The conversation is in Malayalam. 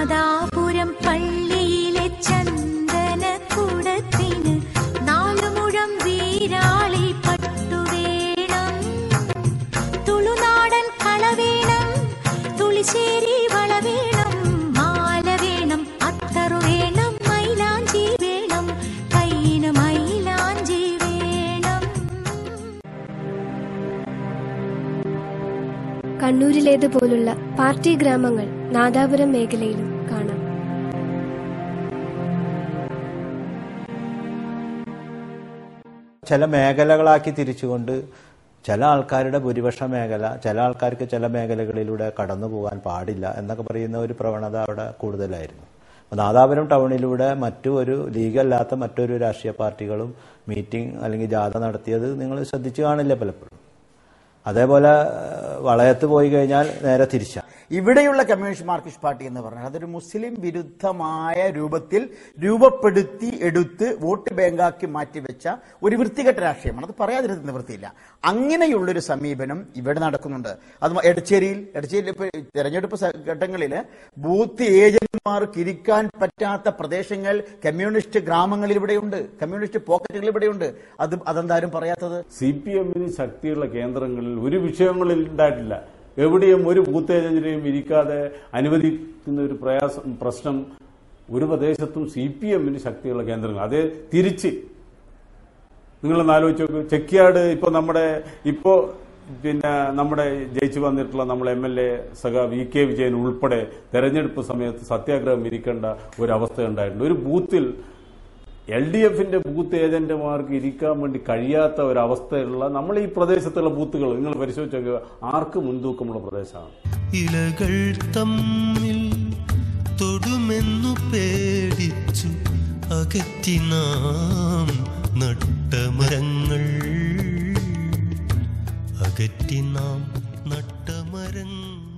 നാദാപുരം പള്ളിയിലെ ചന്ദനക്കുടത്തിന് 4 മുഴം വീരാളി പട്ടുവേണം, തുളുനാടൻ കളവേണം, തുളിശ്ശേരി വളവേണം, മാല വേണം, അത്തറു വേണം, മൈലാഞ്ചി വേണം, കൈയിന് മൈലാഞ്ചി വേണം. കണ്ണൂരിലേതുപോലുള്ള പാർട്ടി ഗ്രാമങ്ങൾ നാദാപുരം മേഖലയിലും കാണാം. ചില മേഖലകളാക്കി തിരിച്ചുകൊണ്ട് ചില ആൾക്കാരുടെ ഭൂരിപക്ഷ മേഖല, ചില ആൾക്കാർക്ക് ചില മേഖലകളിലൂടെ കടന്നു പോകാൻ പാടില്ല എന്നൊക്കെ പറയുന്ന ഒരു പ്രവണത അവിടെ കൂടുതലായിരുന്നു. നാദാപുരം ടൗണിലൂടെ ഒരു ലീഗല്ലാത്ത മറ്റൊരു രാഷ്ട്രീയ പാർട്ടികളും മീറ്റിംഗ് അല്ലെങ്കിൽ ജാഥ നടത്തിയത് നിങ്ങൾ ശ്രദ്ധിച്ചു കാണില്ല പലപ്പോഴും. അതേപോലെ വളയത്ത് പോയി കഴിഞ്ഞാൽ നേരെ തിരിച്ച ഇവിടെയുള്ള കമ്മ്യൂണിസ്റ്റ് മാർക്സിസ്റ്റ് പാർട്ടി എന്ന് പറഞ്ഞാൽ അതൊരു മുസ്ലിം വിരുദ്ധമായ രൂപത്തിൽ രൂപപ്പെടുത്തി എടുത്ത് വോട്ട് ബാങ്കാക്കി മാറ്റിവെച്ച ഒരു വൃത്തികെട്ട രാഷ്ട്രീയമാണ്. അത് പറയാതിരുന്ന നിവൃത്തിയില്ല. അങ്ങനെയുള്ളൊരു സമീപനം ഇവിടെ നടക്കുന്നുണ്ട്. അത് എടച്ചേരിയിൽ ഇപ്പോൾ തെരഞ്ഞെടുപ്പ് ഘട്ടങ്ങളിൽ ബൂത്ത് ഏജന്റുമാർക്ക് ഇരിക്കാൻ പറ്റാത്ത പ്രദേശങ്ങൾ കമ്മ്യൂണിസ്റ്റ് ഗ്രാമങ്ങളിൽ ഇവിടെയുണ്ട്, കമ്മ്യൂണിസ്റ്റ് പോക്കറ്റുകൾ ഇവിടെയുണ്ട്. അതെന്തായാലും പറയാത്തത്? CPM-ന് ശക്തിയുള്ള കേന്ദ്രങ്ങളിൽ ഒരു വിഷയങ്ങളിൽ ഉണ്ടായിട്ടില്ല. എവിടെയും ഒരു ബൂത്ത് ഏജന്റിനെയും ഇരിക്കാതെ അനുവദിക്കുന്ന ഒരു പ്രശ്നം ഒരു പ്രദേശത്തും CPM-ന് ശക്തിയുള്ള കേന്ദ്രങ്ങൾ. അതേ തിരിച്ച് നിങ്ങളൊന്ന് ആലോചിച്ച് നോക്കൂ. ചെക്കിയാട് നമ്മുടെ ജയിച്ചു വന്നിട്ടുള്ള നമ്മളെ MLA സഖ VK വിജയൻ ഉൾപ്പെടെ തെരഞ്ഞെടുപ്പ് സമയത്ത് സത്യാഗ്രഹം ഇരിക്കേണ്ട ഒരവസ്ഥ ഉണ്ടായിട്ടുണ്ട്. ഒരു ബൂത്തിൽ LDF-ന്റെ ബൂത്ത് ഏജന്റുമാർക്ക് ഇരിക്കാൻ വേണ്ടി കഴിയാത്ത ഒരവസ്ഥയുള്ള നമ്മൾ ഈ പ്രദേശത്തുള്ള ബൂത്തുകൾ നിങ്ങൾ പരിശോധിച്ച് നോക്കുക, ആർക്ക് മുൻതൂക്കമുള്ള പ്രദേശമാണ്. ഇലകൾ തമ്മിൽ തൊടുമെന്നു പേടിച്ചു അകറ്റി നാം നട്ടമരങ്ങൾ, അകറ്റി നാം നട്ടമരങ്ങൾ.